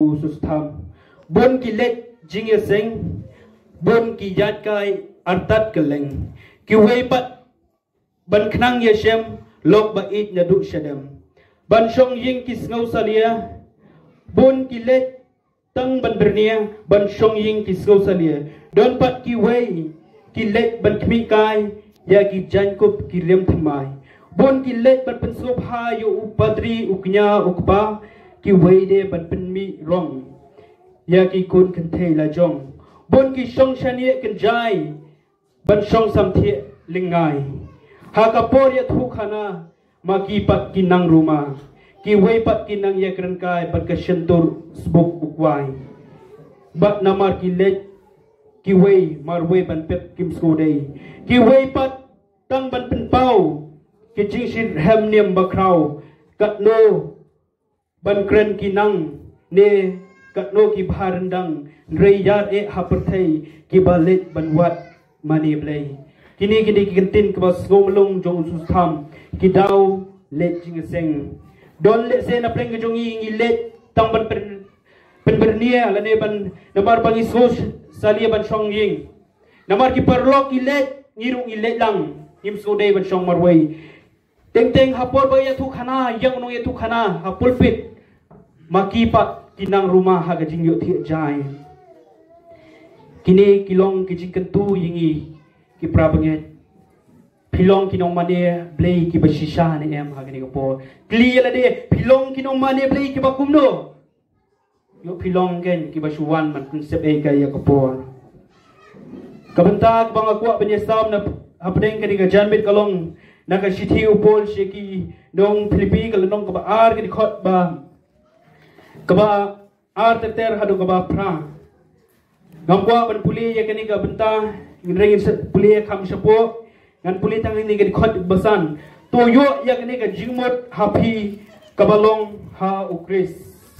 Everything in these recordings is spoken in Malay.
Usus tham bon ki let jing ya seng bon ki yat kai artat keleng ki wei pat ban khnang ya shem lok ba it na du shadam ban shong ying ki ngau salia bon ki let tang ban bernia ban shong ying ki ngau salia don pat ki wei ki let ban khmi kai ya ki jan kop ki lem thmai bon ki let ban pen sop ha yo upadri uknya ukpa ki wei de ban pen mi rong ya ki kun kan thei la jong bon ki shong shanie kan jai ban shong sam the lingai ha ka por ya thu khana ma ki pat ki nang ruma ki wei pat ki nang ya kran kai pat ka shentur sbuk bukwai bat namar ki let ki wei mar wei ban pet kim sko dei ki wei pat tang ban pen pau ki jing shin hem niam ba krau kat no ban kren ki nang ne kat no ki bharandang reyar e haperthei ki balet ban wat mani blei kini ki kentin ke bas ngomlong jong sus tham ki dau let jing seng don let se na pleng jong ngi let tang ban pen bernia la ne ban namar bangi sos salia ban shong ying namar ki perlok ki let ngirung i let lang im so dei ban shong marwei teng teng hapor ba ya thu khana yang no ya thu khana hapul fit maki pat kinang rumah ha gajing yo thi jai kini kilong kijing kentu yingi ki prabanget pilong kinong mane blei ki basisha ne em ha gani ko clear la de pilong kinong mane blei ki bakum no yo pilong gen ki basuan man konsep e ga ya ko kabanta bang akwa benyasam na hapdeng kani ga janmit kalong naka sithi upol sheki dong philippi kalong ka ba ar ki khot ba kaba ar ter hadu kaba pra ngamwa ban puli ya kani ka benta ngring puli kham sapo ngan puli tang ni ga khot basan to yo ya kani ka jingmot hapi kabalong ha ukris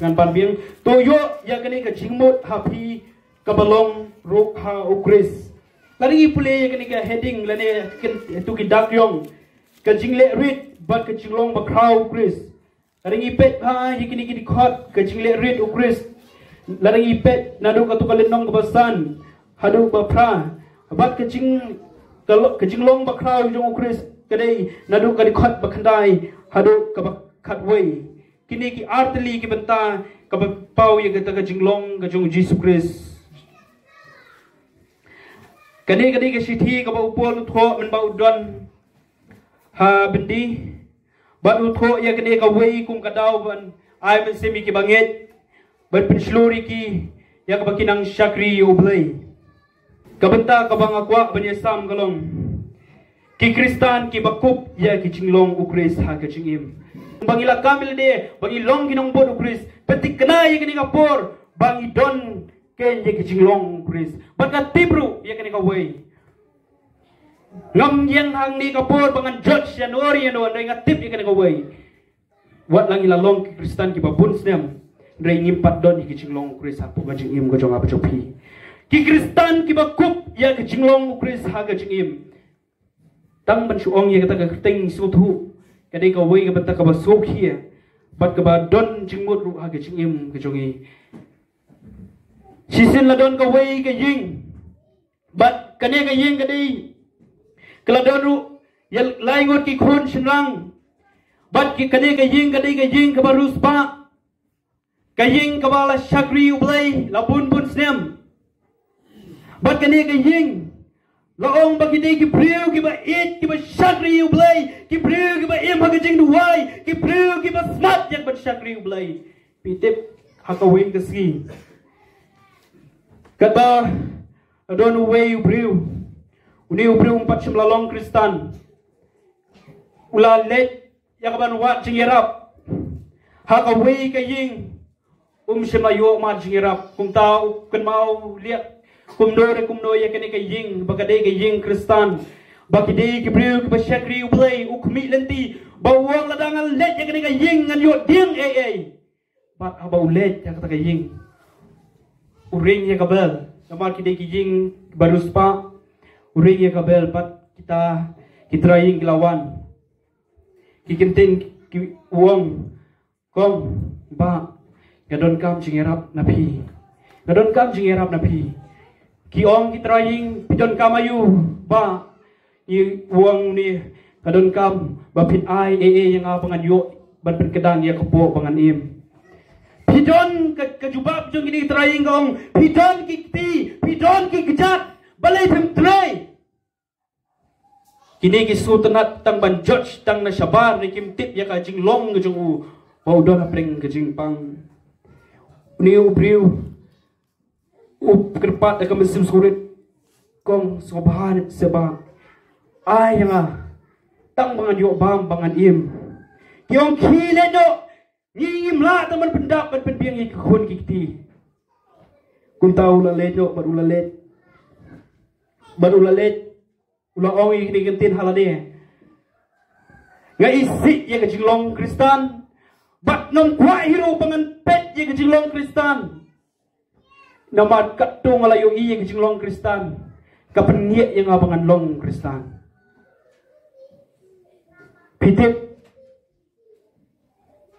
ngan ban biang to yo ya kani ka jingmot hapi kabalong ro ha ukris lari puli ya kani ka heading lane tu ki dak yong ka jingle rit bat ka jinglong ba krau ukris laring ipet ha yikini kini khot ka jingle rit ukris laring ipet nadu ka tu kalenong ka basan hadu ba phra bat ka jinglong ba krau jong ukris kadai nadu ka di khot ba khandai hadu ka ba khatwei kini ki artli ki benta ka ba pau ye ka jinglong ka jong Jesus Christ kani ka sithi ka ba upol tho men ba udon ha bendi bat utho ya kene ka wei kum ka daw ban ai men semi ki banget bat pinsluri ki ya ka bakinang shakri ublay kabanta ka bang akwa banya sam galong ki kristan ki bakup ya ki jinglong ukris ha ka jingim bangila kamil de bangi long ginong bod ukris petik kena ya kene ka por bangi don ken ya ki jinglong ukris bat ka tibru ya kene ka wei ngam yang hang ni kapur bangan George Januari no andai ngatip ikan gawai wat lang ilalong ki Kristen ki babun snem ndai ngimpat don ki jinglong Kris hapu ga jingim go jong apa jopi ki Kristen ki bakup ya ki jinglong Kris ha ga jingim tang ban suong ya kata ka ting suthu kadai ka wei ka bata ka basok hia bat ka ba don jingmut ru ha ga jingim ga jongi sisin la don ka wei ka ying bat kane ka ying kadai keladon ru ya laingot ki khun shinrang bat ki kade ka ying ka barus pa ka ying ka bala shakri ublay la bun snem bat kane ka ying la ong ba ki priu ki ba it ki ba shakri ublay ki priu ki ba em ha jing duwai ki priu ki ba snat yak ba shakri ublay pitip ha ka wing ka ski kata adon way priu uni ubri umpat simlalong Kristan ula let yakaban wat jingirap haka wei ka ying simayo ma jingirap kum tau kan mau liat kum no ya kene ka ying bagade ka ying Kristan bagide ki priu ki basyakri ublay ukmi lenti bawang ladangan let ya kene ka ying ngan yo ding bat habau let ya kata ka ying uring ya kabel namar kide ki ying barus pa uring ya kabel pat kita trying lawan kikintin ki uang kong ba gadon kam jingerap napi gadon kam jingerap napi ki ong ki trying pidon kam ayu ba i uang ni gadon kam ba pin ai yang pangan yo ban pen kedang ya kepo pangan im pidon ke jubab jong ini trying gong pidon ki ti pidon ki gejat balai them try kini ki sutanat tang ban judge tang na sabar ni kim tip ya ka jing long ke jong u bau don apring ke jing pang ni ubriu kerpat akan mesim surit kong sobahan seba ai yang tang bangan yo bam bangan im kiong khile no ngim la taman pendap ban penbiang ik khun kiti kun tau la let yo baru la let ulah ong ini gentin halade ngai isi ya kejilong Kristan bat nom kwa hero pangan pet ya kejilong Kristan namat katung alayo iya kejilong Kristan kapenye yang abangan long Kristan pitip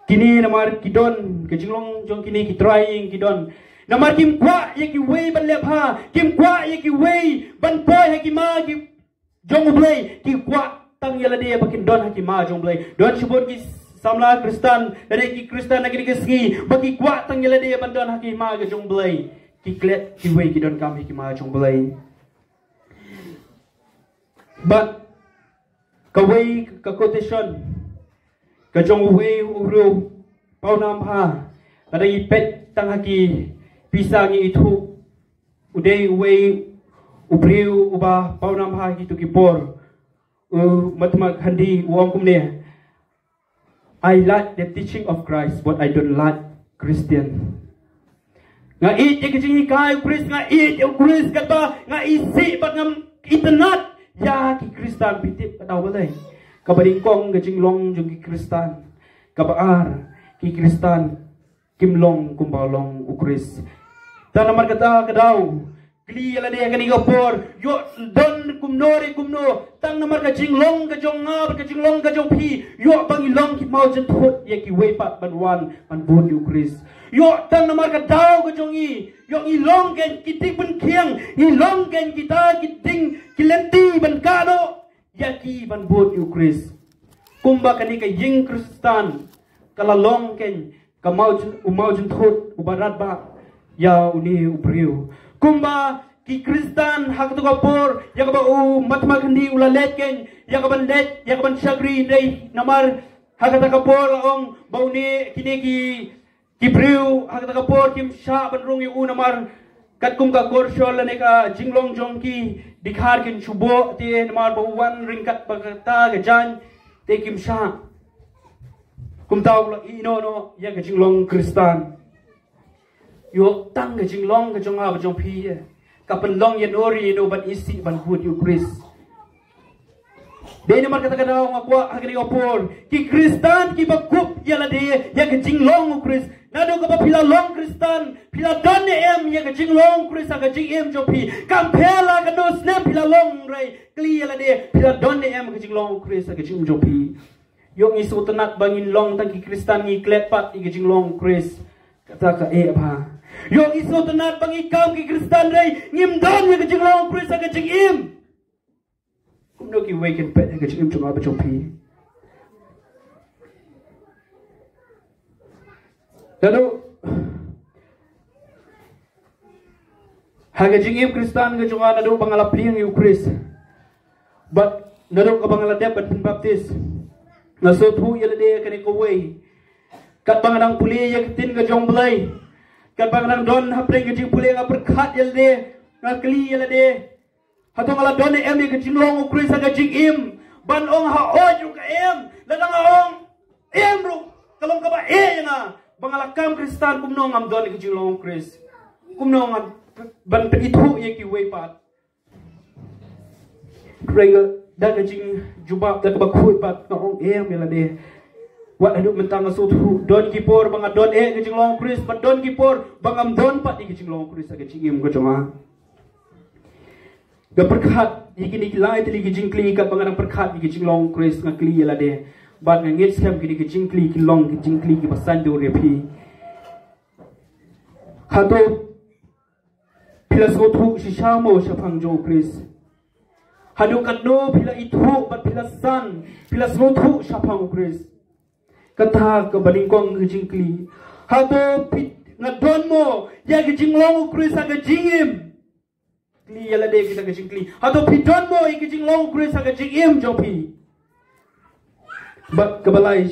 kini namar kidon kejilong jong kini kitrying kidon namar kim kwa ya ki wei ban lepha kim kwa ya ki wei ban boy ha ki ma ki jong blay ki kwa tang yala dia bakin don hakima jong blay don sebut ki samla Kristan dari ki Kristan lagi digesngi bagi kwa tang yala dia bandon hakima ke jong blay ki klet ki wei ki don kam hakima jong blay but ka wei ka quotation ka jong wei uru pau nam ha dari pet tang haki pisangi itu udai wei ubriu ubah pau nam ha gitu kipor matmak handi uang kumne I like the teaching of Christ but I don't like Christian nga it ye kejing kai Christ nga it ye Christ kata nga isi bat ngam internet ya ki Kristan pitip kata balai kabadingkong kejing long jung ki Kristan kabaar ki Kristan kimlong kumbalong ukris tanamar kata kadau kli ala dia kani gopor yo don kumno tang namar ka jinglong ka jong ngab ka jinglong ka jong phi yo bangilong ki mau jen thot ye ki wei pat ban wan ban bon yu kris yo tang namar ka dau ka jong i yo i long ken ki tik ban khiang i long ken ki ta ki ting ki lenti ban ka do ya ki ban bon yu kris kumba kani ka ying Kristan kala long ken ka mau jen thot ubarat ba ya uni ubriu kumba ki Kristan hak tu kapor ya ka ba u matma khandi ulalet ken ya ka ban let ya ka ban sagri nei namar hak ta kapor ong bauni kini ki briu hak ta kapor kim sha ban rong yu namar kat kum ka kor shol ne ka jinglong jong ki dikhar kin chubo te namar ba wan ringkat bagata ga jan te kim sha kum taw la ino no ya ka jinglong Kristan yo tang ke jinglong ke jong a jong phi ka pen long yen ori no ban isi ban hut yu Kris de ne mar kata kata ngakwa hagri opor ki Kristan ki bakup yala de ya ke jinglong u Kris nado ka pila long Kristan pila don ne em ya ke jinglong Kris ka jing em jong phi kam phela ka no snap pila long rai kli yala de pila don ne em ke jinglong Kris ka jing jong phi yo ngi su tenat bangin long tang ki Kristan ngi klet pat ke jinglong Kris kata ka e ba yo iso tenat bangi kaum ki Kristan rei ngim don ye kejing long Kris ka jing im kumno ki weken pet ka jing im chunga ba chopi lalu haga jing im Kristan ka chunga nadu bangalap liang yu Kris but nadu ka bangaladep ban baptis naso thu yele de kani ko wei kat banganang puli ye tin ka jong blai kat banganang don hapring ke jing puli nga berkhat yele de ngakli yele de hatong ala don em ye ke jing long Kris ka jing im ban ong ha o yu ka em ladang ong em ru kalong ka ba e nga bangala kam Kristan kumno ngam don ke jing long Kris kumno ngam ban itu ye ki wei pat Rengga dah kajing jubab dah kebakut pat ngong em yele de wat aduk mentang asutu don kipor bang don kejing long Kris pat don kipor bangam don pat kejing long Kris kejing im ko cuma ga perkhat ikini kilai tili kejing kli kat bangang perkhat kejing long Kris ngakli yala de bat ngit scam kini kejing kli ki long kejing kli ki pasan do repi Hado pila sotu sishamo shapang jo Chris. Hado kadno pila itu bat pila san pila sotu shapang Chris. Kata ke balingkong kejingkli. Hado ngadon mo ya kejinglong Chris aga jingim. Kli yala de kita kejingkli. Hado pidon mo ya kejinglong Chris aga jingim jopi. Bat kebalai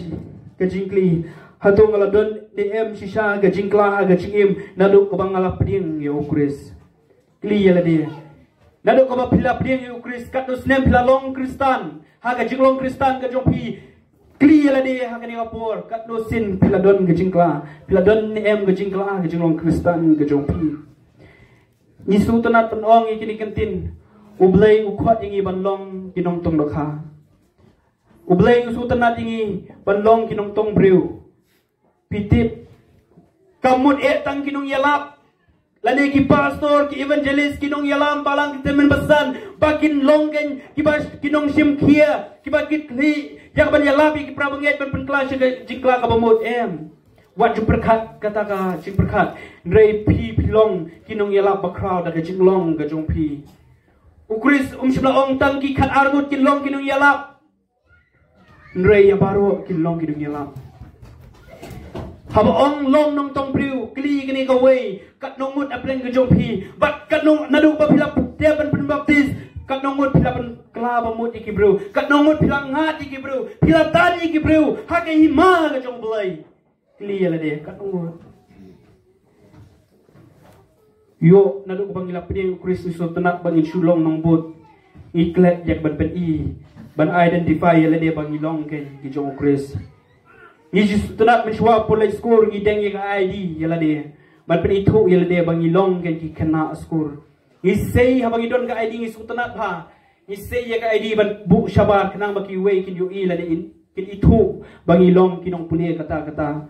kejingkli. Hado ngaladon DM shisha aga jingkla aga jingim nado kabang ngalap peding ya Chris. Kli yala de. Nado kabang pila peding ya Chris kat no snem pila long Kristan. Haga jinglong Kristan ka jopi. Kli yala de haga ni apor kat no sin pila don ga jingkla. Pila don DM ga jingkla ga jinglong Kristan ga jopi. Ni sutanat penong ikini kentin. Ublay ukhot ingi banlong kinong tong dokha. Ublay usutanat ingi banlong kinong tong brew. Pitip kamut tang kinong yalap lani ki pastor ki evangelist kinong yalam palang kita menbesan bakin longgen kibas kinong sim kia kibakit li yang ban yalap ki prabanget ban penklas jingkla ka bamut wat ju berkat kata ka jing berkat rei pi pilong kinong yalap ba crowd da jinglong ga jong pi ukris shibla ong tang ki khat armut kinong kinong yalap rei ya baro kinong kinong yalap haba ong long nong tong priu kli gini ka way kat nong mut aplen ka jopi bat kat nong nadu pa pila dia ban baptis kat nong mut pila ban kla ba mut iki bro kat nong mut pila ngat iki bro pila tani iki bro ha ka hima ka jong blai kli ala de kat nong mut yo nadu ko pangila pedi Kristus so tenak ban insulong nong bot iklet yak ban pen I ban identify ala de bangilong ken ki jong Kristus Yesus tenak mencuba pola skor ngideng yang ID yala dia. Man pen itu yala dia bangi long kan ki kena skor. Isei ha bangi don ka ID ngisu tenak ha. Isei ya ka ID ban bu syabar kenang baki way kin yu ila dia kin itu bangi long kinong pulia kata-kata.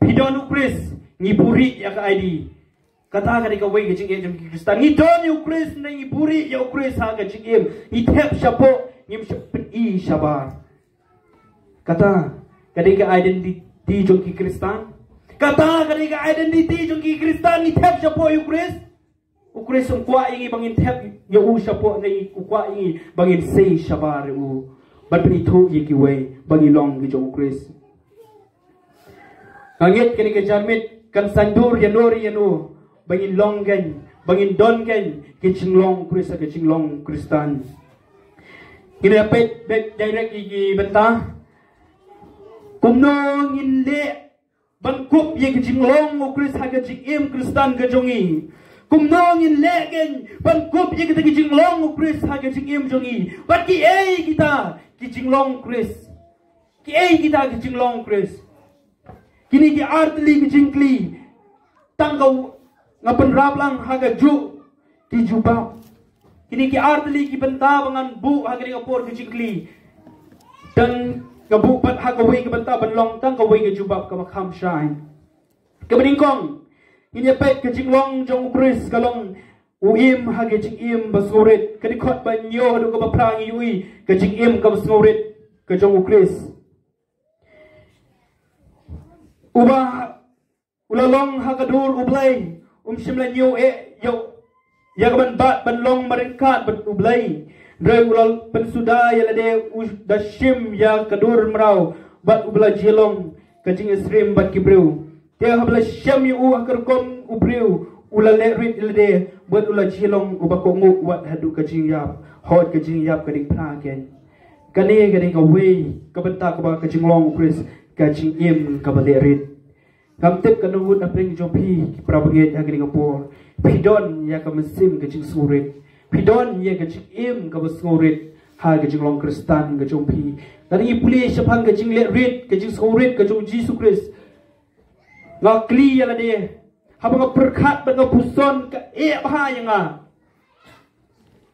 Pidon Ukris ngiburi ya ka ID. Kata ka ka way ka jing jam Kristan. Ngidon Ukris na ngiburi ya Ukris ha ka jing itep syapo ngim pen I syabar. Kata kadang identiti jongki Kristan kata kadang identiti jongki Kristan ni tap siapa Ukris ungkwa ingi bangin tap ya siapa ni ungkwa ingi bangin say syabar bat penito yiki way bangi long gi jong Ukris ngit kani ke jarmit kan sandur yanori yanu bangin long gan bangin don gan ke cinglong Ukris ke cinglong Kristan ini apa direct gi bentah kumno ngin le bangkup ye ke jinglong Ukris ha ke jing Kristan ke jongi kumno ngin le gen bangkup ye ke jinglong Ukris ha ke jing jongi bat ki kita ki jinglong Ukris ki kita ki jinglong Ukris kini ki artli ki jingkli tangkau ngapen rablang ha ke ju ki jubab kini ki artli ki benta bangan bu ha ke ngapor ki jingkli dan kabupat ha kaway ka banta banlong tang kaway ka jubab ka makham shine kabeningkong ini pet ka jinglong jong Ukris kalong uim ha ka jingim basurit kadikot banyo do ka baprangi ui ka jingim ka basurit ka jong Ukris uba ulalong ha kadur ublay shimla nyo yo ya ka ban banlong maringkat ban ublay Drai ulal pensuda yala de dashim ya kadur merau bat ubla jelong kajing esrim bat kibreu te habla sham yu akar kom ubreu ulal rit yala de bat ula jelong ubakongu wat hadu kajing yap hot kajing yap kading praken kane kading away kabenta ka ba kajing long Ukris kajing im kabale rit kamtep kanut apring jopi prabanget aging apor pidon ya kamesim kajing surit pidon ye gajing im ka basngorit ha gajing long Kristan gajong pi dari puli syapang gajing le rit gajing skorit gajong Jesus Christ ngakli yala de habang perkat ban puson ka ha yanga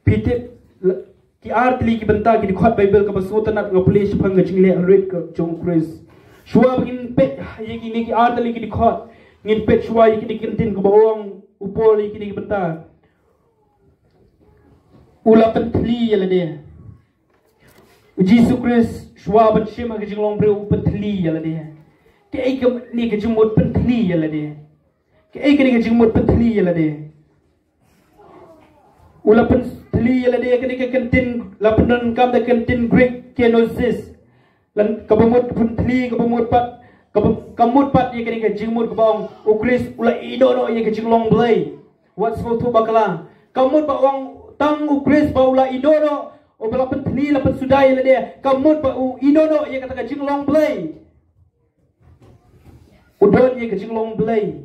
pitip ki artli ki benta ki khot Bible ka basotan at ngapuli syapang gajing le rit gajong Christ shua ngin pet ye ki artli ki khot ngin pet shua ye ki kintin ka bawang upol ye ki benta ula pentli yala dia Jesus Christ shwa ban shima ke jinglong bre pentli yala dia ke ai ke ni ke jumut pentli yala dia Ke kini ke jingmut pentli yala de. Ula pentli yala de kini ke kentin lapenan kam de kentin Greek kenosis. Lan kabamut pentli kabamut pat kamut pat ye kini ke jingmut kabang ukris ula idono ye ke jinglong blay. What's for tu bakala. Kamut pa wang tang ukris pa ula idono o bala pentli lapen sudai yala de. Kamut pa idono ye kata ke jinglong blay. Udon ye ke jinglong blay.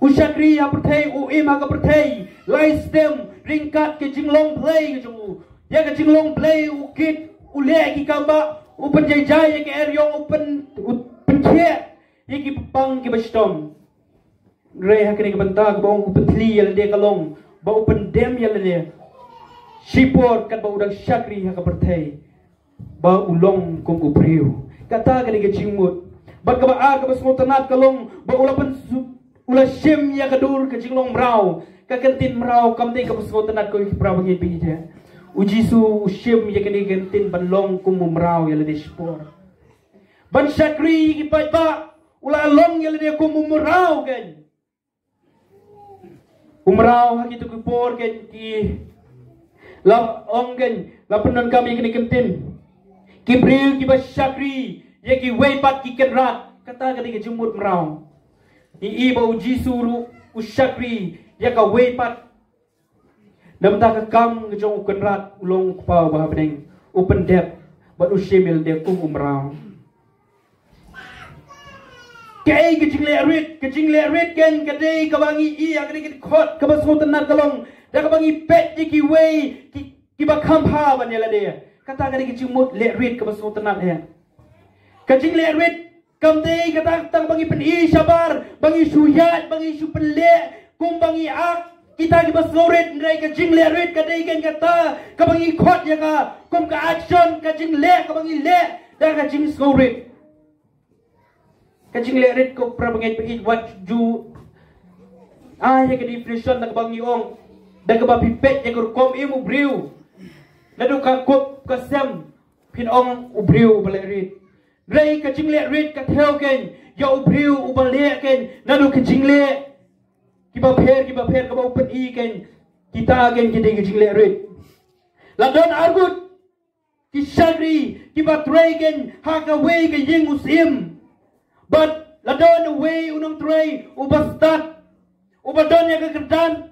Usyakri yang pertai, uim agak pertai, lai stem, ringkat ke jinglong play ke jung, ya ke jinglong play, ukit, ulek ki kamba, upen jai ke eryong, upen kiat, ya ki pang ki bastom. Ray hakini ke bentang, ke bawang upen tli yang dia kalong, bau upen dem yang dia, sipor kat bau udang syakri agak pertai, bau ulong kum upriu, kata kini ke jingmut, bat ke baar ke basmo tenat kalong, bau ulapan ula shim ya kadur ke jinglong mrau ka kentin mrau kamte ka pusgo tanat ko ibrau bagi bija ujisu shim ya kene kentin banlong kum mrau ya lede spor ban syakri ki pa ula long ya lede kum mrau kan umrau hakitu ku por kan ki la ongen la penon kami kene kentin ki bril ki ba syakri ya ki weipat ki kenrat kata kene ke jumut mrau Ii bau jisuru usyakri ya ka weipat namta ka kam ngejong kenrat ulong kupau bah beneng open dep bat usyemil de kum umrau kei kejing lerit ken kadei kabangi i agri kit khot ka basgo tanat kalong da kabangi pet ki wei ki bakam ha ban yala de kata kali kejing mut lerit ka basgo tanat ya kejing lerit kamdei kata tang bangi peni sabar bangi suyat bangi supele kum bangi ak kita di basloret ndai ka jing lerit ka dei kan kata ka bangi khot ya ka kum ka action ka jing le ka bangi le da ka jing skoret ka jing lerit ko pra bangi pe what ju ya ka definition na ka bangi ong da ka ba pipet ya ko kom imu briu ladu ka kop ka sem pin ong ubriu balerit Ray ka jingle red ka theo ken ya ubriu ubale ken nadu ka jingle kiba pher ka ba upen i ken kita ken kidai ka jingle red ladon argut ki shagri kiba tray ken ha ka way ka ying usim but ladon way unong tray ubastat ubadon ya ka kerdan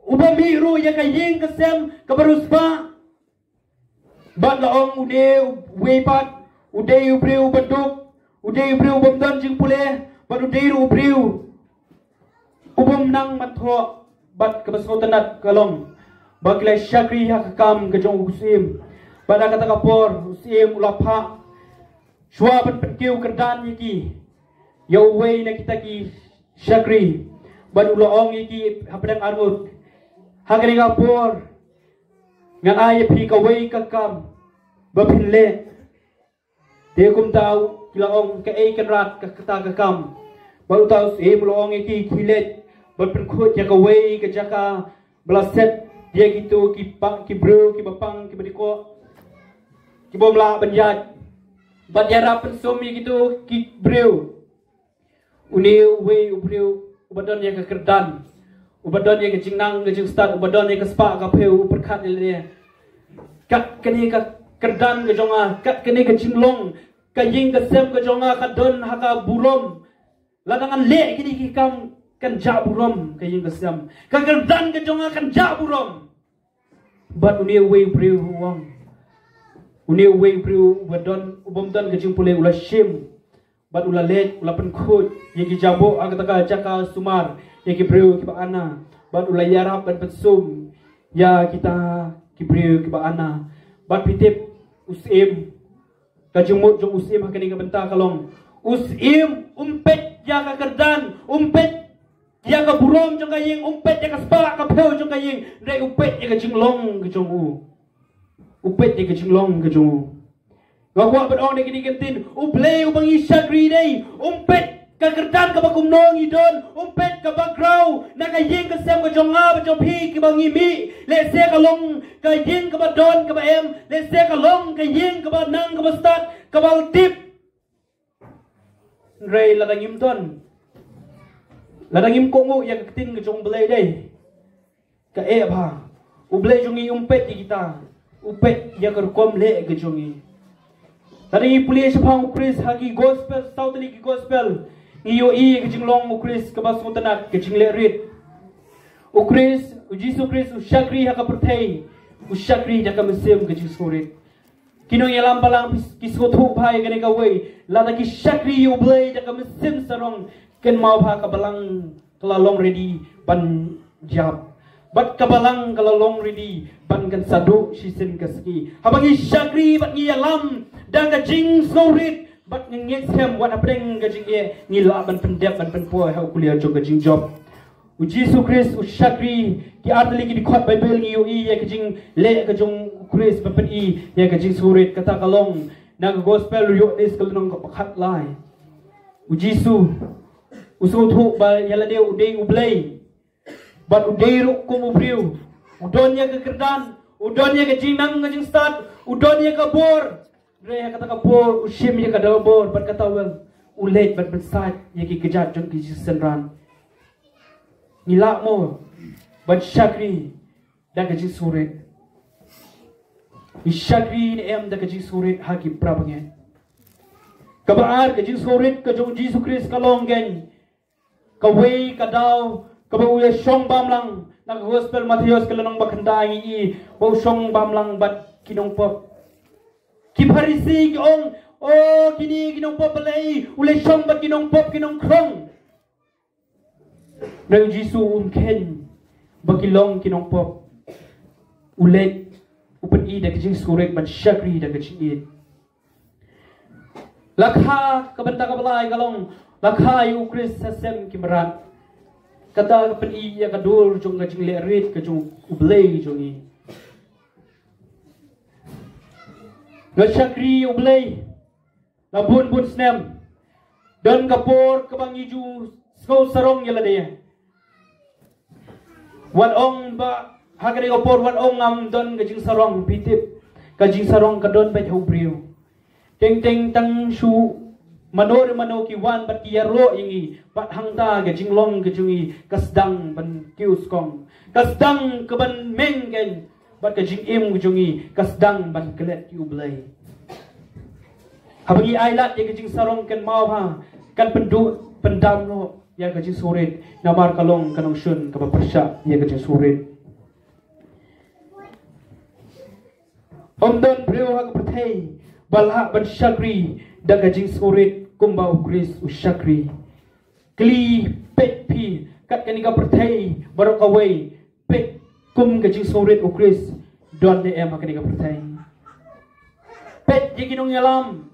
ubamiru ya ka ying ka sem ka baruspa but laong ude way pat Udai ubriu bentuk, udai ubriu bomdan jing pule, bat udai ubriu ubom nang matho, bat kabasgo tanat kalong, baglay syakri hakam kejong usim, bada kata kapor usim ulapha, shwa bat penkiu kerdan yiki, yaway na kita ki syakri, bat ulaong yiki hapadang argut, hakani kapor, nga ayep hi kaway kakam, bapinle. Dia kum tahu kilaong ke kenrat ke kata ke kam baru tahu mulong iki kilet berpenkut ya kawai ke jaka belaset dia gitu ki pak ki bro ki bapang ki badiko ki bomla banjat banjara pensumi gitu ki bro uni we bro ubadon ya ke kerdan ubadon ya ke jingnang ke jingstat ubadon ya ke spa ka peu perkat dia kat kini ka kerdan ke jonga kat kini ke jinglong ka ying ka sem ka jonga ka don haka burom ladangan le kini ki kam kan ja burom ka ying ka sem ka kerdan ke jonga kan ja burom but uni way brew wang uni way brew wadon ubom don ke jing pule ula shim but ula let ula penkhut yiki jabo agata ka jaka sumar yiki brew ki ba ana but ula yarap ban pensum ya kita ki brew ki ba ana but pitip usim kajumut jong usim hakani ka benta kalong usim umpet ya ka kerdan umpet ya ka burom jong kaying umpet ya ka spa ka peu jong kaying re umpet ya ka jinglong ke jong u umpet ya ka jinglong ke jong u ngakwa ban on ni kentin uplay ubangi syagri dei umpet ka kerdan ka bakumnong idon umpet ka bagraw nakaying ka sem ka jonga ba jopi ki bangi mi le se ka long ka ying ka ba don ka ba em le se ka long ka ying ka ba nang ka ba start ka ba tip rei la dangim ton ladangim kongo ya ketin ke jong belai dai ka ba ublai jongi umpet kita upet ya kerkom le ke jongi tadi pulia sepang ukris hagi gospel sautli ki gospel ngiyo ke jinglong ukris ke bas mutanak ke jingle rit ukris ujisu kris usyakri haka pertai usyakri jaka mesim ke jisurit kinong yalam palang kisotu pai gane ka wei lada ki syakri ublai jaka mesim sarong ken mau pa ka balang kalalong ready ban jab bat kabalang kalalong ready ban kan sadu sisin kaski habangi syakri bat ngi yalam dan ka jing snorit bat ngi sem wat apreng ka jing ye ngila ban pendep ban penpo ha kuliah jog ka jing job Ujisu Kris usyakri ki artli ki dikhot Bible ngi ui ya ka jing le ka jong Kris papen I ya ka jing surit kata kalong na gospel yo is kalong ka pakhat lai Ujisu usul thu ba yala de udei ublai bat udei ru kum ubriu udonya ka kerdan udonya ka jing nang ka jing start udonya ka bor re kata ka bor ushim ya ka da bor bat kata wel ulet bat besat ya ki kejat jong ki senran Nilak mo ban syakri dan kaji surit syakri ni em dan kaji surit haki prabangen kabaar kaji surit kajong Jesu Kris kalong gen kawei kadau kabau ya syong bamlang nak gospel Matius kalanong bakandangi I bau syong bamlang bat kinong pop kiparisi ki ong oh kini kinong pop balai ule syong bat kinong pop kinong krong Nang Jisu ken bakilong kinong pop ulet upan I da kajing surik ban syakri da kajing I lakha kabanta kabalay kalong lakha yu Kris sasem kimarat kata kapan I ya kadur jong kajing lerit kajong ublay jong I ga syakri ublay labun bun snem dan kapor kabang iju Skau sarong yala dia. Wan ong ba hagari opor wan ong am don kajing sarong pitip kajing sarong kadon ba hubriu. Teng teng tang shu manor mano ki wan bat yaro ingi bat hangta kajing long kajungi kasdang ban kius kong kasdang kaban mengen bat kajing im kajungi kasdang ban kelet ki ublai. Habangi ailat ya kajing sarong kan mau ha kan pendam no ya kajing surit namar kalong kanong syun kapa persya ya kajing surit omdon brio hak pertai balha ban syakri da kajing surit kumba ukris usyakri kli pet pi kat kanika pertai barok away pet kum kajing surit ukris don de em kanika pertai pet ye kinong yalam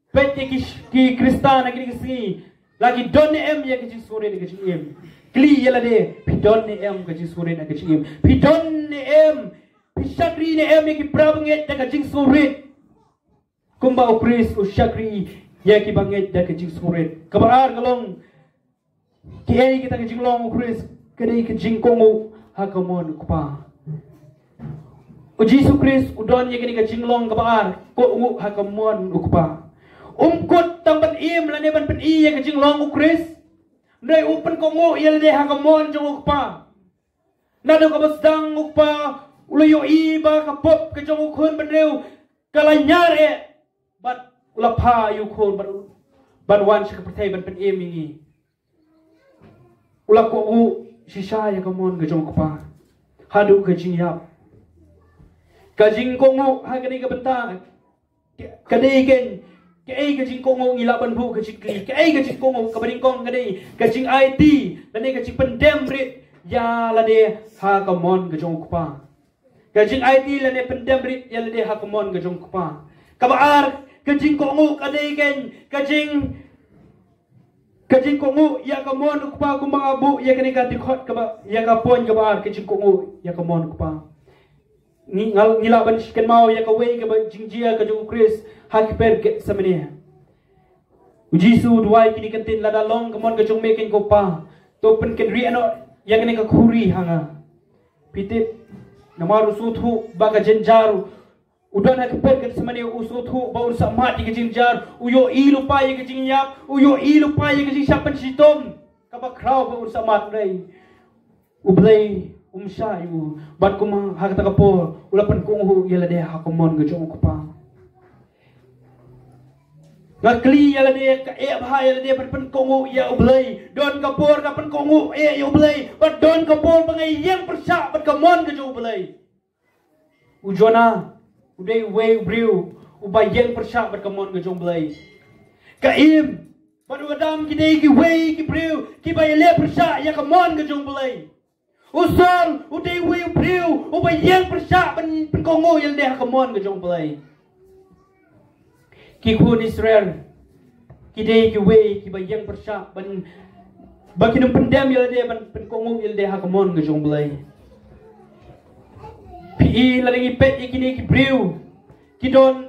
pet ye ki kristan kanika singi lagi don em ya kecil sore ni kecil em kli yala de pidon em kecil sore na kecil em pidon em pisakri ni em ki prabanget da kecil sore kumba ukris usyakri ya ki banget da kecil sore kabar kalong ki ai kita kecil long ukris kedai kecil kongu hakamon kupa Jesu Kris udon ya kini kecil long kabar kongu hakamon kupa Umkut tampan im lane ban pen I ya kajing long ukris ndai upen kongo ya lane hakamon jong ukpa nado ka basdang ukpa ulayo I ba ka pop ka jong ukun benreu kalanyare bat ulapha yu khon ban wan sa kapatay ban pen im ingi ulak ko u sisa ya kamon ka jong ukpa hadu kajing yap kajing kongo hagani ka benta kadai ken Kaya kajing kongo ngilaban bu kajing kli. Kaya kajing kongo kabaring kong kadai kajing IT. Lani kajing pendem rit ya lade ha kamon kajong kupa. Kajing IT lani pendem rit ya lade ha kamon kajong kupa. Kabaar kajing kongo kadai ken kajing kongo ya kamon kupa kumang abu ya kanika dikot kaba ya kapon kabaar kajing kongo ya kamon kupa. Ngilaban sikan mau ya kawai kaba jingjia kajong Kris hakper get samania Ujisu duai kini kantin lada long kamon kajong mekin ko pa to pen ken ri ano yang ni ka khuri hanga pitip namaru suthu baga jenjaru udon hakper get samania usuthu baur samati ke jenjar uyo ilu pa ye ke jinyap uyo ilu pa ye ke sapan sitom kabak kraw ba sa mat day ublay umsya yu bat ko mang hakata kapo ulapan ko hu yala de hakomon gajong ko pa ngakli yala de ka e bha yala de pan ko ngu ya ublay don kapor ka pan ko ngu e ublay bat don kapor pangai yang persya bat kamon gajong ublay ujona uday we briu ubay yang persya bat kamon gajong ublay kaim bat ugadam kidai ki we ki briu ki bay le persya ya kamon gajong ublay usol uday we briu ubay yang persya pan ko ngu yala de kamon gajong ublay ki kun Israel kidai ki we ki bayang persya ban bakinum pendam yala de ban penkongu yala de hakamon gajong blay pi laringi pet ikini ki briu kidon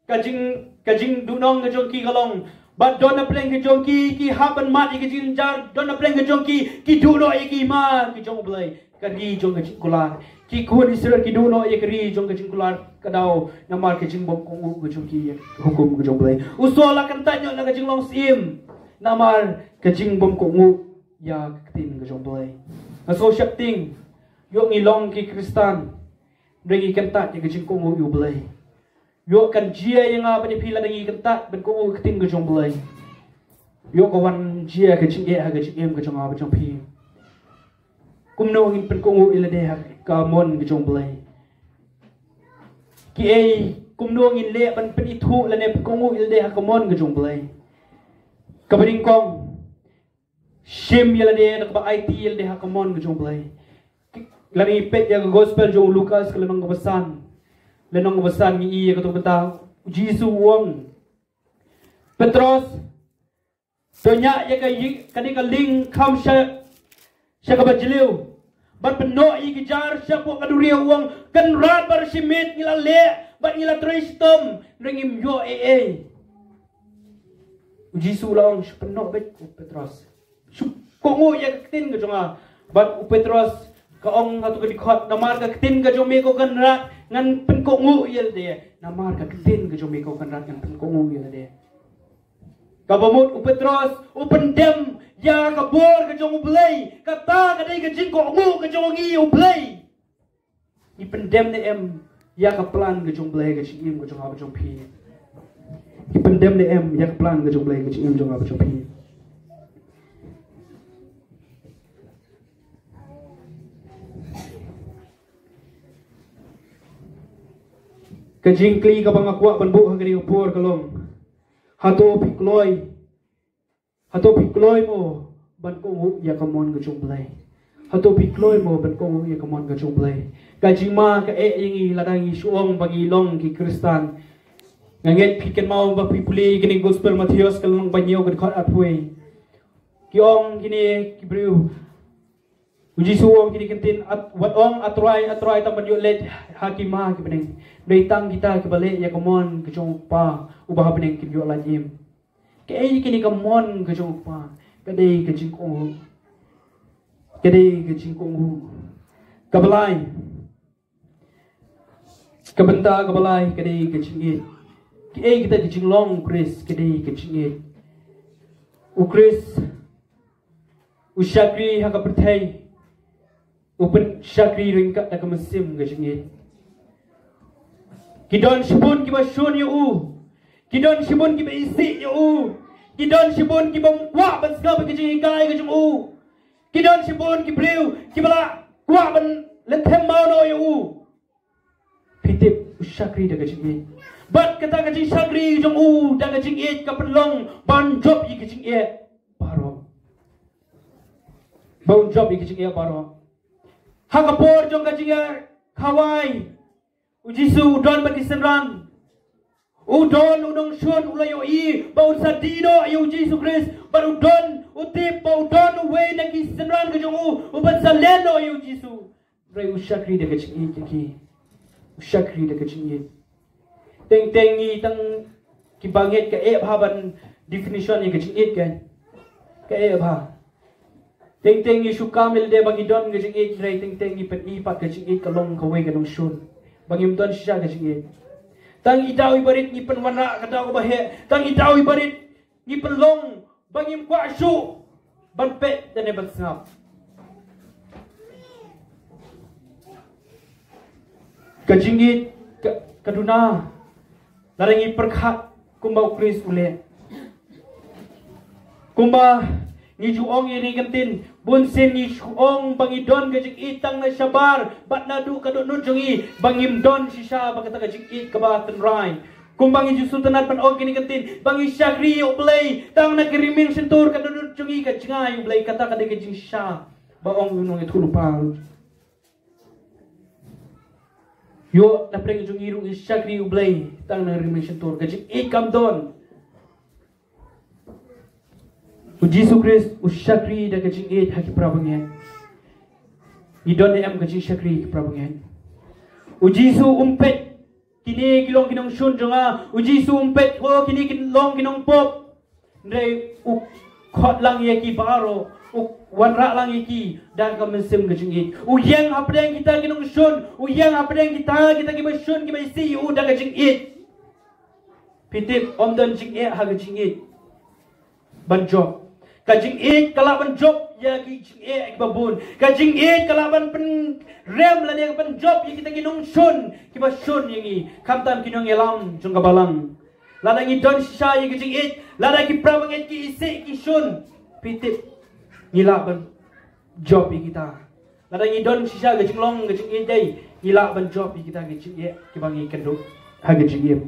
kajing dunong gajong ki galong bat don na pleng gajong ki haban mat ikijin jar don na pleng gajong ki duno iki ma gajong blay kadi jong gajing kular ki kun Israel ki duno ikri jong gajing kular kadau namar kajing bom kongu gajong ki hukum gajong blay usol akan tanyo na gajing long sim namar kajing bom kongu ya katin gajong blay aso shapting yo ngilong ki kristan bringi kantat ya gajing kongu yu blay yo kan jia yang apa ni pila dangi kantat ben kongu katin gajong blay yo kawan jia gajing e gajing em gajong apa gajong pi kumno ngin pen kongu ila de ka mon gajong blay ki ay kumno ngin le ban pen ithu la ne kongu ila de ka mon gajong blay kabaring kong shim ila de ka IT ila de ka mon gajong blay lari pet ya gospel jong Lucas kalanong basan lenong basan ni iya katong bata Jisu wong Petros donya ya kani ka ling kham siya kabajiliw bat peno igijar siya po kaduriya uwang kanrad bar simit nila le bat nila tristom ringim yo Jisu lang siya peno bet Petros kongo ya kakitin ka nga bat Petros kaong hatu kadikot namar ka kakitin ka jome ko kanrad ngan penkongo yel de namar ka kakitin ka jome ko kanrad ngan penkongo yel de kabamut Petros upendem ya kabor ka jong ublay kata kadai ka jing ko ngu ka jong ngi ublay ni pendem ne em ya ka plan ka jong ublay ka jing im ka jong apa jong pi ni pendem ne em ya ka plan ka jong ublay ka jing im jong apa jong pi ka jing kli ka bangakwa banbu ha kari upor kalong hato pikloy mo ban ko hu ya kamon ga chung blay hato pikloy mo ban ko hu ya kamon ga chung blay ka jingma ka ingi ladang isuong bagilong ki kristan nganget piken mau ba pipuli kini gospel Matthews kalong banyo ga khot atwe ki ong kini kibriu uji suong kini kentin wat ong atrai tam banyo let hakima ki beneng deitang kita ke balik ya kamon ga chung pa ubah beneng ki yo lajim kay kini kamon ka jong pa kadai ka jing kong kabalay kabanta kabalay kadai ka jing kay kita jing long Chris kadai ka jing u Chris u shakri ha ka perthai open shakri ringkat ta ka masim ka jing kidon shibun ki ba shun yu kidon shibun ki ba isi yu kidon shibun ki ba wa ban ska ba ki jing kai ka jung kidon shibun ki briu ki bala wa ban len them mau no yu pitip shakri da ka jing bat kata ka jing shakri jung da ka jing ka penlong ban job yi ka jing baro ban job yi ka jing baro ha ka por jong ka jing khawai ujisu don ba kisenran udon udong shun ulayo I bau sadino ayu Yesus Kristus baru don utip bau don uwe na kisenran ka jong ubat saleno ayu Yesus ray ushakri de ka jing ki ushakri de ka jing teng tengi tang kibangit ka haban definition ni ka jing ka ha teng tengi sukamil de bagidon ka jing ray teng tengi pat ipat ka jing kalong kaway ka nong shun bangim don siya ka jing tang idaw ibarit ni penwana kadaw bahe tang idaw ibarit ni penlong bangim kwa shu ban pet dan ban sengap. Kajingit kaduna larangi perkhat kumbau Kris ule. Kumba ni juong ini kentin bun sen ni juong bangidon gajing itang na syabar bat nadu kaduk nunjungi bangim don sisa bakata gajing it kabatan rai. Kumbangi ju sultanat pan og ini kentin bangi syakri oblay tang na kiriming sentur kaduk nunjungi gajingai oblay kata kada gajing sya baong unong itu lupa. Yo na preng jungi ru syakri oblay tang na kiriming sentur gajing it kamdon. Ujisu Kris usyakri da gajing it haki prabangyan. Idon am gajing syakri prabangyan. Ujisu umpet kini kilong kinong shun jonga. Ujisu umpet ho kini kilong kinong pop. Ndai u khot lang yaki baro u wanra lang yaki dan kamensim gajing it. Uyang apdeng kita kinong shun, uyang apdeng kita kiba shun kiba isi u da gajing it. Pitip om don jing it ha gajing it. Banjok kajing it kalaban job ya kajing it babun kajing it kalaban pen rem la dia pen job ya kita ginong shun kiba shun yangi kamtam kinong elam jung kabalang ladang idon sisa ya kajing it ladang ki prabang it ki isi ki shun pitip ngilaban job ya kita ladang idon sisa kajing long kajing it dai ngilaban job ya kita kajing it kibangi kenduk ha kajing it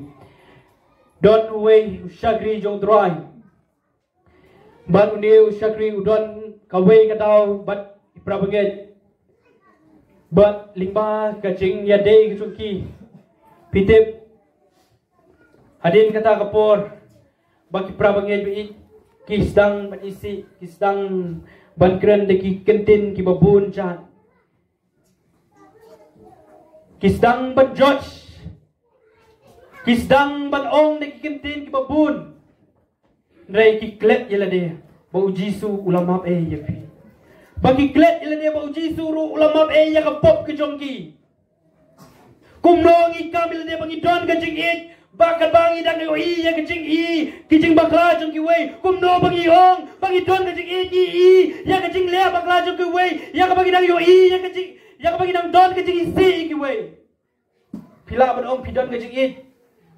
don't way usyagri jong dry. Ban undi usyakri udon kawai kadau bat prabaget bat lingba kajing yadei kisuki pitip hadin kata kapor baki prabaget bi kisdang bat isi kisdang ban kren deki kentin ki babun chan kisdang bat George kisdang ban ong deki kentin ki babun Rai ki klet yela dia bau jisu ulama yapi bagi klet yela dia bau jisu ru ulama ya ka pop ke jongki kumnongi kamil dia bangi don gajing it bakat bangi dan yo i ya gajing i kijing bakla jongki wei kumno bangi ong bangi don gajing i ya gajing le bakla jongki wei ya ka bangi dang yo i ya ka bangi dang don gajing i si ki wei pila ban ong pidon gajing it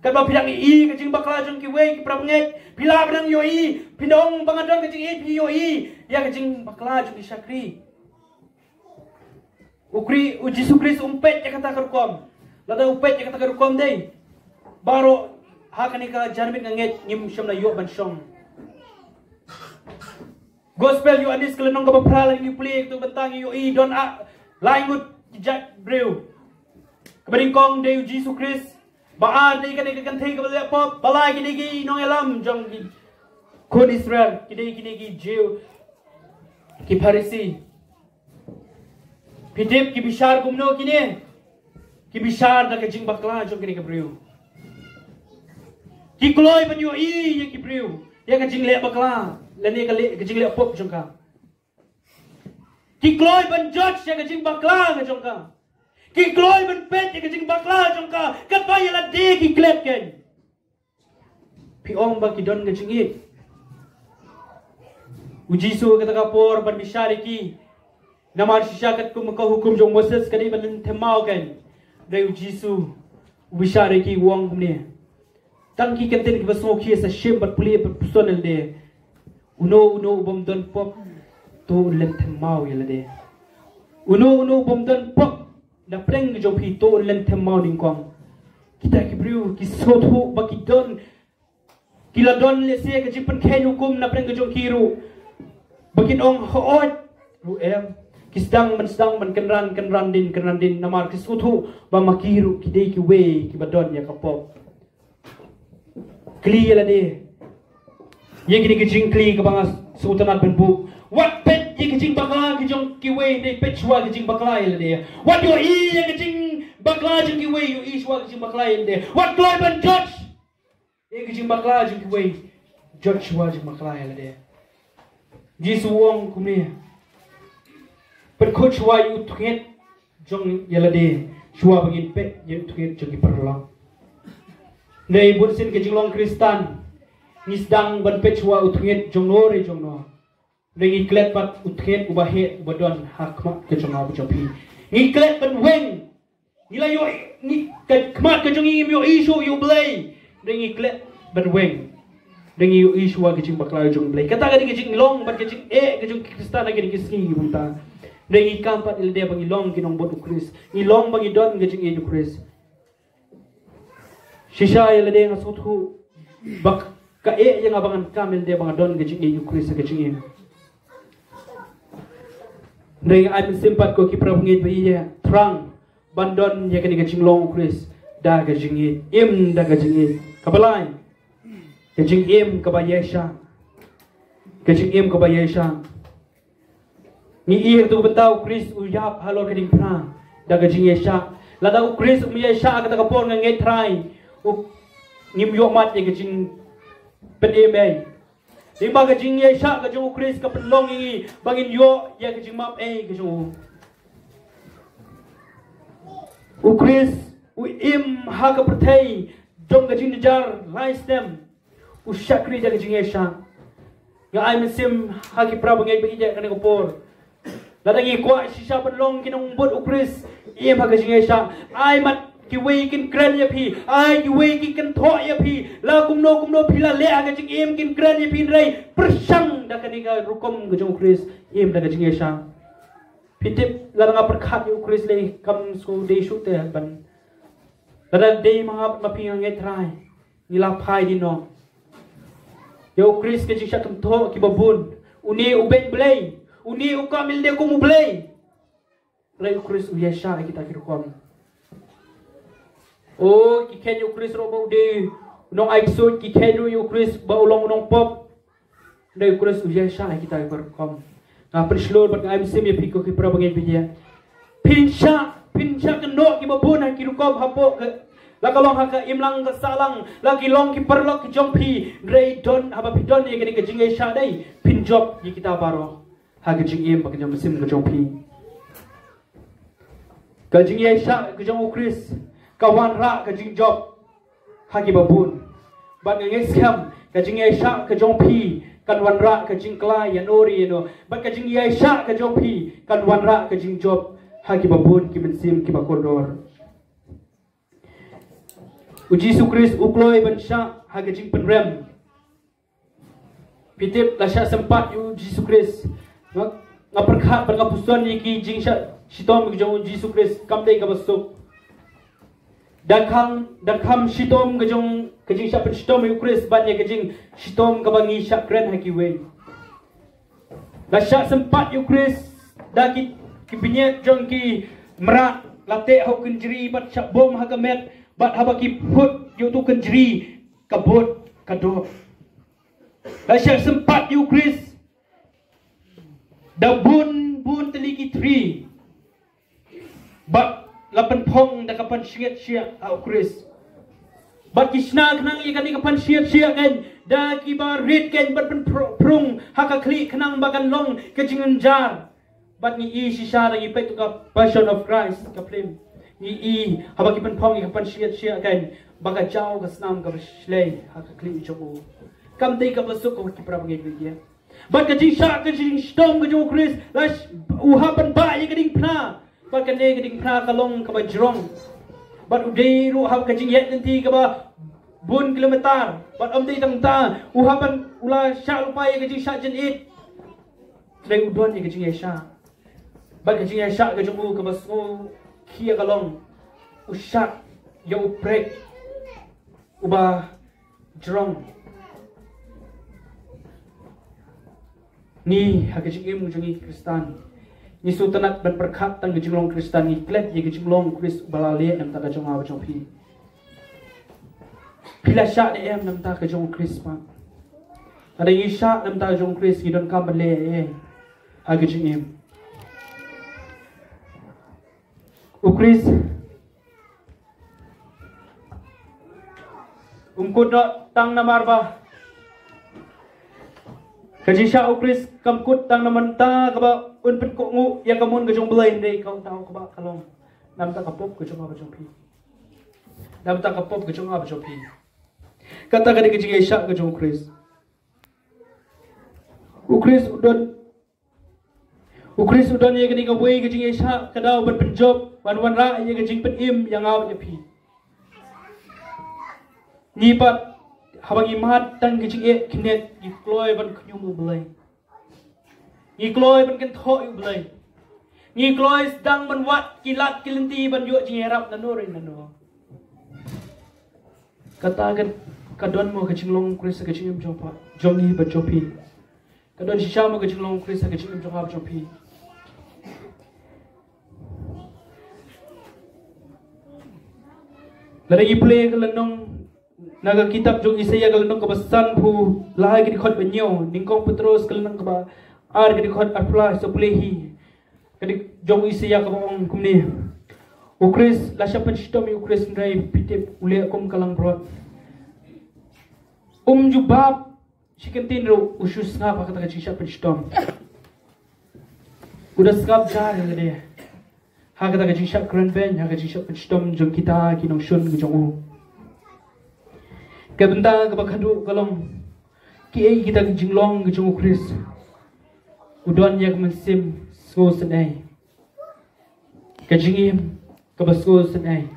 kan ba pidang i kajing bakla jong ki wei ki prabnget pila badang yo i pindong bangadang kajing i pi yo i ya kajing bakla jong syakri ukri ujisu Kris umpet ya kata karukom lada umpet ya kata karukom dei baro hakani ka jarmit nganget ngim syamna yo ban syong gospel yo anis kelenong ka bapral ni pli tu bentang yo i don a laingut jat breu kabringkong dei ujisu Kris Baar di kan ikan thei kabel pop balai kini ki nong elam jong ki kun Israel kini ki Jew ki Farisi pitip ki bishar gumno kini ki bishar da kajing bakla jong kini kabriu ki kloi ban yo i yang ki briu ya kajing le bakla lani ka le kajing le pop jong ka ki kloi ban George ya kajing bakla jong ka ki kloi ben pet ya kajing bakla jong ka kat ba ya la de ki klet ken pi ong ba ki don kajing it ujisu kata kapor ban bishari ki namar shisha kat kum ka hukum jong Moses kadi ban themau ken dai ujisu bishari ki wong ne tang ki kenten ki baso ki sa shem bat puli pat pusonel de uno bom don pop to len themau ya la de uno bom don pop na preng jo pi to len themau ding kong kita ki briu ki sothu ba ki don kila don le se ka jipan khen hukum na preng jo ki ru bakin ong hoot ru em kisdang ban kenran din namar ki sothu ba makiru ki dei ki we ki badon ya kapop kli la de ye ki jing kli ka bang sultanat ben bu what pet ye ki jing bakla ki jong ki we de pet chwa ki jing bakla la de what yo i ye ki jing bakla jing ki we yo i chwa ki jing bakla la de what gloy ban George ye ki jing bakla jing ki we George chwa jing bakla la de jisu wong kumni pen ko chwa yu thuet jong ya la de chwa bagin pet ye thuet jong ki parlang nei bun sin ke jinglong kristan nisdang ban pechwa uthuet jongno re jongno Ringi klet pat uthet ubahet ubadon hakmat ke jonga bujopi. Ngi klet ban weng. Nila yo ni kmat ke jongi yo isu yo blay. Ringi klet ban weng. Ringi yo isu wa ke jing bakla jong blay. Kata ka di ke jing long ban ke jing ke jong Kristan ke di kisni bunta. Ringi kampat ilde bang ilong kinong bot ukris. Ilong bang idon ke jing ukris. Shisha ilde ngasuthu bak ka yang abangan kamil de bang adon ke jing ukris ke jing Ring ay simpat ko ki prabungit ba iya trang bandon ya kani gajing long Chris da gajing im da gajing kabalay gajing im kabayesha gajing im kabayesha ni ir tu bentaw Chris uyap halo kading pra da gajing yesha lada u Chris umyesha kata kapon ngai try u ngim yo mat ya gajing pedemay Di ba gajing ye sha gajing Chris ka penlong ini bangin yo ya gajing map gajing u Chris u im ha ka pertai dong gajing nijar rice them u shakri ja gajing ye sha ya ai mesim ha ki pra bangai ba ija kana kopor ladangi kwa shisha penlong kinong bot u Chris im ha gajing ye sha ai mat ki wei kin kran ya phi ai ki wei ki kan tho ya phi la kumno phi la le aga jing em kin kran ya phi rei persang da kani ga rukom ga jong Chris em da ga jing yesha pitip la nga perkhat yu Chris le kam so de shoot te ban la de ma ma phi ngai trai ni la phai di no yo Chris ke jing sha kam tho ki babun uni uben blay uni ukamil de ko mu blay rei Chris u yesha kita ki rukom Oh, ki ken yu Chris robo de nong ai sut ki ken yu Chris ba ulong nong pop de Chris u yesha kita berkom na prislor bat ai sim ye piko ki prabangai bidia pinsha ke no ki babun ki rukom hapo la kalong ha ka imlang ka salang la ki long ki perlok ki jongpi rei don haba pidon ye ke jing yesha dai pinjop ye kita baro ha ke jing em ba ke sim ka jongpi ka jing yesha ke jong Chris kawan ra ka jing job hagi babun bat ngai scam ka jing ye sha ka jong pi kan wan ra ka jing kla ya nori no bat ka jing ye sha ka jong pi kan wan ra ka jing job hagi babun ki bensim ki bakondor uji sukris ukloi ban sha hagi jing penrem pitip la sha sempat uji sukris ngaperkhat ban ngapuson ni ki jing sha shitom ki jong uji sukris kamdei ka basuk dan kam shitom gajong kajing sha shitom yu Chris ban ye kajing shitom ka bangi sha kren haki we la sha sempat yu Chris da ki binyet jong ki merat late ho kenjri bat sha bom ha kamet bat haba ki put yu tu kenjri kabot kado la sha sempat yu Chris da bun teliki 3 bat lapan pong da kapan siat au Chris bat kisna knang ikan kapan siat kan da ki barit kan bat pen prung haka kli knang bagan long ke jingan jar bat ni i sisa lagi pe tu ka Passion of Christ ka film ni i haba ki pen pong kapan siat kan baga jauh ka snam ka slay haka kli jomo kam dei ka basuk ko ki pra bangai dia bat ka jing sha ka jing stom ka jo Chris las uhapan ba ye kading pna bat kan de geding pra kalong ka bajrong bat udai ru hab ka jing yet nanti ka ba bun kilometer bat am dei tang ta uhaban ula sha lupai ka jing sha jen it dai udon ye ka jing sha bat ka jing sha ka jong ka baso kia kalong usha yo break uba jrong ni ha ka jing em jong Kristan ni sutanak ban perkhat tang gejing long Kristan ni klet ye gejing long Chris balale nam ta ka jong ha jong pi pila sha de em nam ta ka jong Chris pa ada yi sha nam ta jong Chris ki don kam bale ha gejing em u Chris umkut no tang namar ba kajisha u Chris kamkut tang namanta ka ba un pen ko ngu ya kamun ka jong blay ndai kau tahu ka ba kalong nam ta kapop ka jong ba jong pi nam ta kapop ka jong ba jong pi kata ka de ka jing sha ka jong Chris u Chris don Ukris udan ye kini kawai kecing esha kadau berpenjob wan ra ye kecing penim yang awak ye pi. Nyipat habang imat tang kecing kinet ikloi ban knyum belai. Ikloi ban kan tho yu belai. Ikloi sedang ban wat kilat kilinti ban yo jing erap nanorin nano. Katakan kadon mo kecing long Ukris kecing em jopa jongi ban jopi. Kadon shisha mo kecing long Ukris kecing em jopa jopi. Lagi play ke lenong naga kitab jong Isaya ke lenong kebasan pu lahai ke dikot benyo ningkong Petrus ke lenong keba ar ke dikot apply so plehi ke jong Isaya ke bong kumni Ukris lasya penstom Ukris ndai pitip ule kom kalang brot jubab sikentin ro usus ngap kata ke sya penstom udah skap jar ngade Hagata ka jishap kran ben, haga jishap penstom jong kita kinong shun jong u. Kabenta ka bakhadu kalong ki ai kita jinglong jong Ukris. Udon yak mensim so senai. Ka jingim ka basko senai.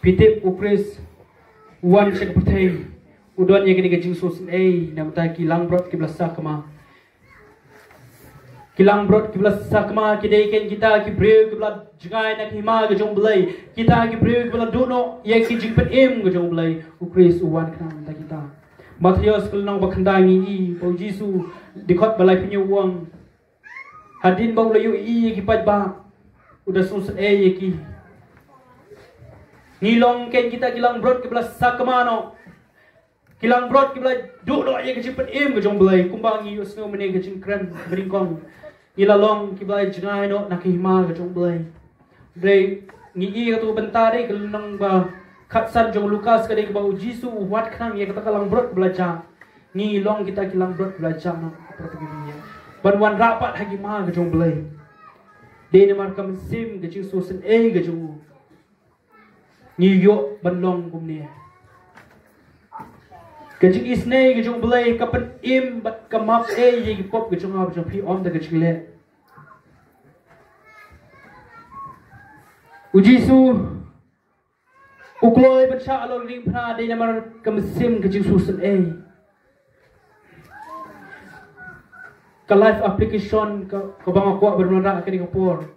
Pitip Ukris wan shek pertai. Udon yak ni ka jing so senai namta ki langbrot ki blasa kama. Kilang brot kibla sakma kidai ken kita ki breu kibla jangai nak hima ke jong belai kita ki breu kibla dono ye ki jingpet em ke jong belai Ukris uwan kan ta kita Matius kelnong bakhandangi I pau Jisu dikot balai punya uang hadin bau layu I ki pat ba udah susut ye ki ngilong ken kita kilang brot kibla sakma no kilang brot kibla dono ye ki jingpet em ke jong belai kumbangi usno mene ke jingkran beringkong Ilalong kiblay jangai no nakihima ka jong blay. Dre ngi ka tu bentare kelnang ba khatsan jong Lukas ka de ba Jisu wat khang ye kata kalang brot belajar. Ngi long kita kilang brot belajar no pertanyaan. Ban wan rapat hagi ma ka jong blay. De ne mar kam sim ka jing sosen ka jong. Ngi yo ban long kum ne. Kajing isnay kajong belay kapan im bat kamap ye pop kajong ab jong pi om da kajing le Ujisu ukloy bat sha along ring pra de namar kamsim kajing susan ka life application ka bang ko bernara kani kapor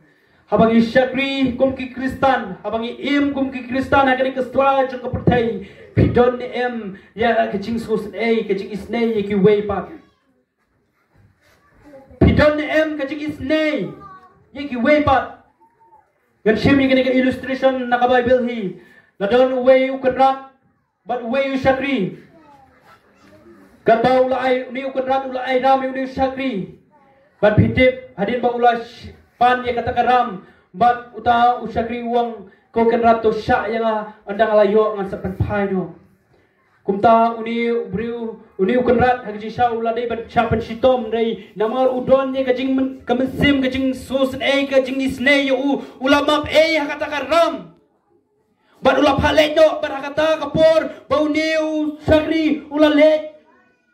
habang isyakri kum ki Kristan habang im kum ki Kristan akani kasla jong kapertai pidon em ya kajing susan kajing isnay ki way pa pidon em kajing isnay ye ki way pa gan shim ni ka illustration na ka Bible hi na don way ukrat but way usyakri gabaw la ay ni ukrat ula ay ram ni usyakri but pitip hadin ba ula pan ye kata karam but uta usyakri uang ko kenrato sya yang andang layo ngan sapan pai no kumta uni briu uni kenrat haji sya ulade ban chapan sitom dei namar udon ye kajing kamesim kajing sus kajing isne yo ulama kata karam but ula phale no but kata kapor bau niu syakri ula le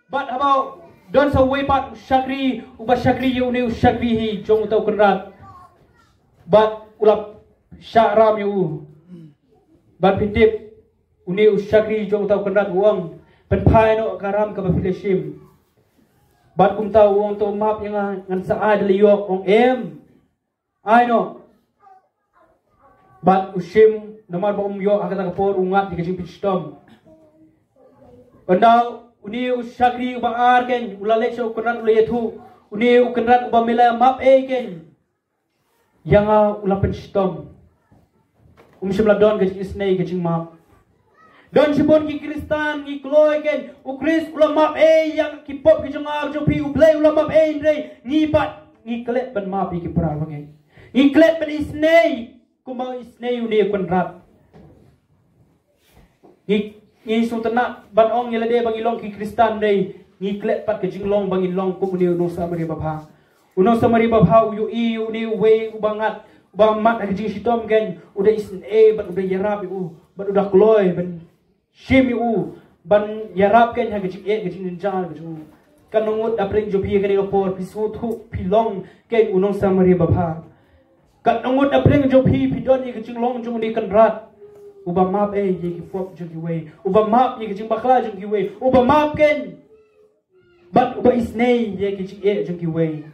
but about don sa way pat syakri uba syakri yo niu syakri hi jong tau kenrat but ulap syaram yu bat pitip uni usyakri jong tau kenrat uang pen pai no karam ka bafileshim bat kum tau uang to map yang ngan sa ad liok ong em ai no bat ushim namar ba yo akata kapor ungat di kajing pistom pandau uni usyakri uba ar ken ulale so kenrat ulayethu uni kenrat uba mila map ken yang ulapan sitom simla don kajing isnay kajing map don sibon ki Kristan ki kloy ken Ukris ulamap yang kipop kajing ab jo pi uplay ulamap ndre ngipat ngiklet ban map ki pra bangai ngiklet ban isnay kumang isnay uni konrat ngi sutana ban ong yelade bangilong ki Kristan dei ngiklet pat kajing long bangilong kumuni no sa mari baba Uno sa mari babha uyu I uni we ubangat ubamat ag jing sitom gen udah isn bat udah yarap bat udah kloy ban shim ban yarap gen hag jing jing ninja kan nongut apring jopi kan ko por pisu thu pilong ke unong samari bapha kan nongut apring jopi pidon ye kaching long jung ni kan rat uba map ye ki pop jung ki we uba map ye kaching bakla jung ki we uba map ken bat uba isnei ye kaching e jung ki we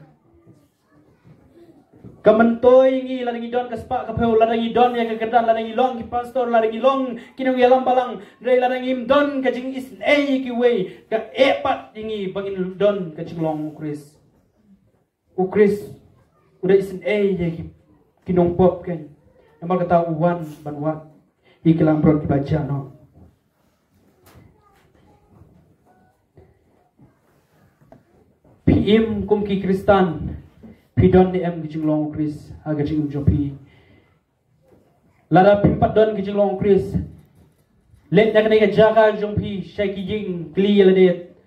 Kamantoy ngi ladang idon kaspa kapeu ladang idon ya kegedan ladang ilong ki pastor ladang ilong kinong yalam balang dai ladang imdon kajing is ki we ka epat ngi bangin don kajing long ukris udah is ya ki kinong pop kan namal kata uwan banwat iklam prot baca no pim kum ki kristan Pidon di em gijing long Chris aga jing jopi lara pimpat don gijing long Chris let nak nega jaga jompi shaiki jing kli ladet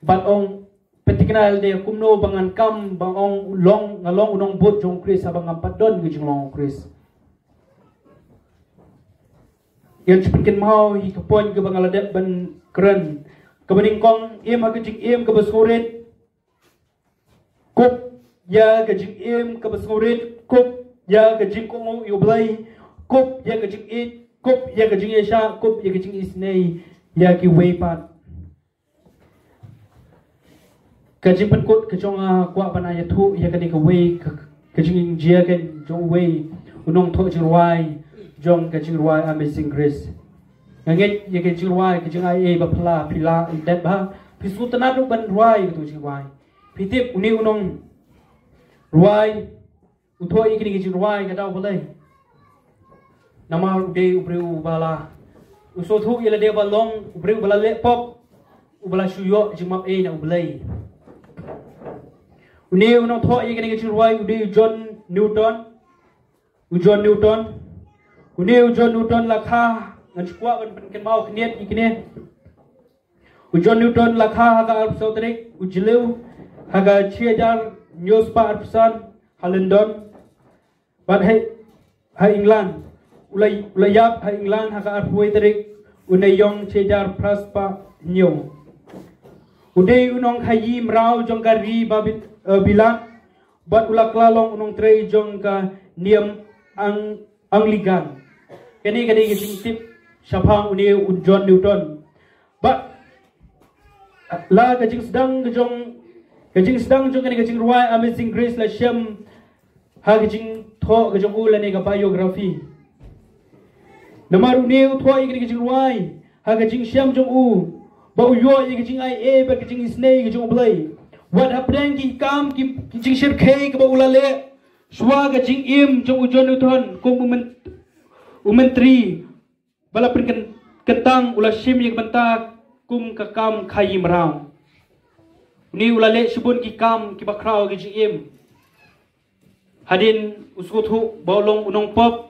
bat ong petiknal de kumno bangan kam bang ong long ngalong unong bot jong Chris abang ampat don gijing long Chris yang cepetkin mau hi kapon ke bang ladet ban keren kebening kong em aga jing em ke besurit kup ya gajing im ke besngurit kup ya gajing kongo yoblai kup ya gajing it kup ya gajing yesha kup ya gajing isnei ya ki weipat gajing penkut kejong kwa panaya thu ya kani ke wei gajing jia kan jong wei unong tho jing ruai jong gajing ruai amazing grace nganget ya gajing ruai gajing ai bapla pila indet ba pisutana ru ban ruai tu jing ruai pitip uni unong ruai uthoi ikini gijing ruai kadau boleh nama de ubreu bala usothu ila de balong ubreu bala le pop ubala shuyo jimap na ublei uni unong tho ikini gijing ruai udi John Newton uni John Newton lakha ngan chukwa kan mau kniet ikine John Newton lakha haga sautrik ujleu haga 6000 news pa arpsan London but hai England ulayap hai England haka arpui terik unayong chejar praspa nyo uday unong hayi mrao jong ka ri babit bilan but ulaklalong unong trey jong ka niam Anglican kani gising tip sapang uni John Newton but la kajing sedang kani kajing ruai amazing grace la syam ha kajing tho kajing ula ni ka biography namaru ne tho kani kajing ruai ha kajing syam jong u ba uyo kajing ai ba kajing isnei kajing blai what happened ki kam ki kajing shir khai ka ba ula le swa kajing im jong u John Newton ko umentri bala pin kentang ula syim yang bentak kum ka kam khayim rang ni ulale subun ki kam ki bakrao ki jim hadin usuthu baulong unong pop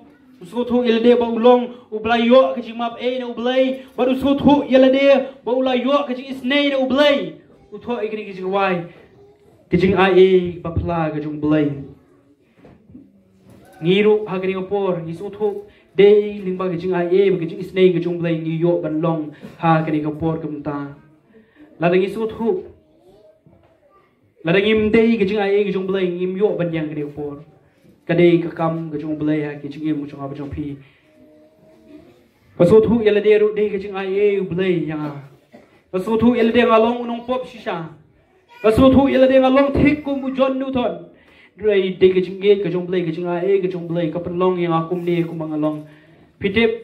usuthu ilde baulong ublayo ki jimap na ublai bar usuthu ilde baulayo ki isnei na ublai utho igri ki wai ki jing ai bapla ki jung blai ngiru hagri opor isuthu dei lingba ki jing ai ki jing isnei ki jung blai ni yo ban long ha ki opor kumta ladang isuthu ladang im dei ke jing ai ke jong blai im yo ban yang ke por kadai ka kam ke jong blai ha ke jing im jong ab jong pi pasu thu yela de ru dei ke jing ai blai yang pasu thu yela de ngalong unong pop shisha pasu thu yela de ngalong thik ku mu John Newton rei dei ke jing ge ke jong blai ke jing ai ke jong blai ka pan long yang akum ne ku mangalong pitip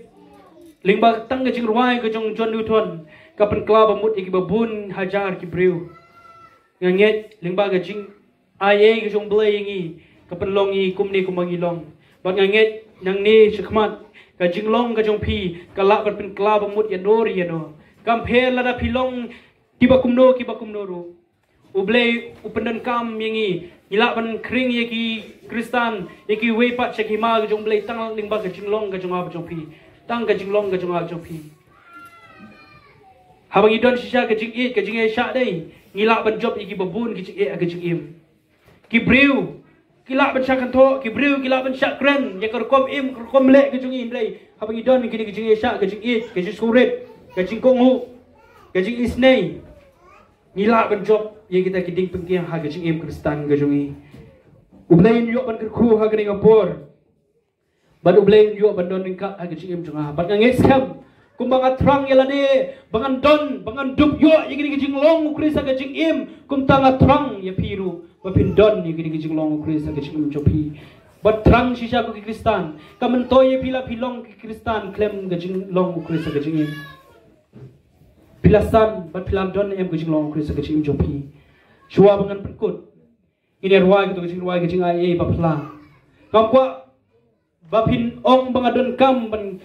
lingba tang ke jing ruai ke jong John Newton ka pan klab amut iki babun hajar ki breu nganget lingba gajing ai ke jong blai ngi kapenlong i kumni kumangilong bat nganget nang ni sikmat gajing long ka jong pi kala bat pen klab mut yanori yano kamphe lada pilong kiba kumno ru ublei upendan kam yangi ila ban kring yaki kristan yaki weipat chakima ka jong blai tang lingba gajing long ka jong ab jong pi tang gajing long ka jong ab jong pi habang idon sisa gajing e sya dei ngilak ban job iki babun ki cik ke cik im ki breu kilak ban syak tho ki breu kilak ban syak kren ya kerkom im kerkom lek ke jung im lei habang idon ki cik syak ke cik ke cik surit ke cik kongu ke cik isnei ngila ban job ye kita kiding pengkiang ha gajing em Kristan gajungi ublain yo ban ku ha gani ngapor ban ublain yo ban don ka ha gajing em junga ban ngais kam kumbang atrang yalade bangan don bangan dup yo ye gini gajing long Krista gajing em kum tang atrang ye piru bapin don ye gini gajing long Krista gajing em jopi bat trang sisa ko ki Kristan kamen toye pila pilong ki Kristan klem gajing long Krista gajing em pilasan bat pilam don em gajing long Krista gajing em jopi shua bangan perkut ini ruai gitu gajing ai bapla kam kwa bapin ong bangadon kam ban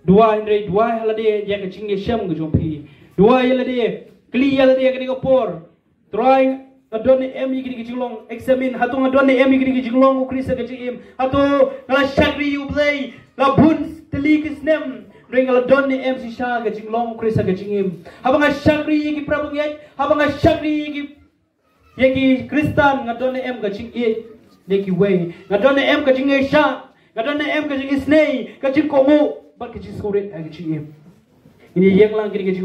dua halade ya gajing yesham gajompi dua halade kli halade gani gopor try adon em yigini gajing long examine hatung adon em yigini gajing long Krista gajing em hatu ngala shagri ublay la bun teli kisnem ring ngala don em sisa gajing long Krista gajing em habang shagri yigi prabang yai habang shagri yigi Kristan ngadon em gajing e neki way ngadon em gajing esha ngadon em gajing isnei gajing komu bat gajing sore gajing em ini yang lang gajing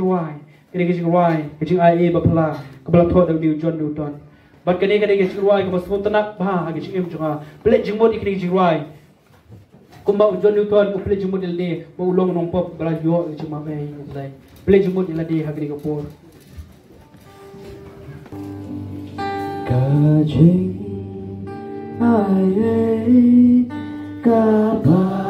ruai gajing ai bapla kabla tho dang diu jon diu ton bat kani gajing ruai ko basmu tanak ba gajing em junga plek jingmod ikni gajing ruai kumba jon diu ton ko plek jingmod le mo long nong pop bala yo gajing ma mai ulai plek jingmod ilade hagri ko por gajing ai kaba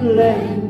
Lay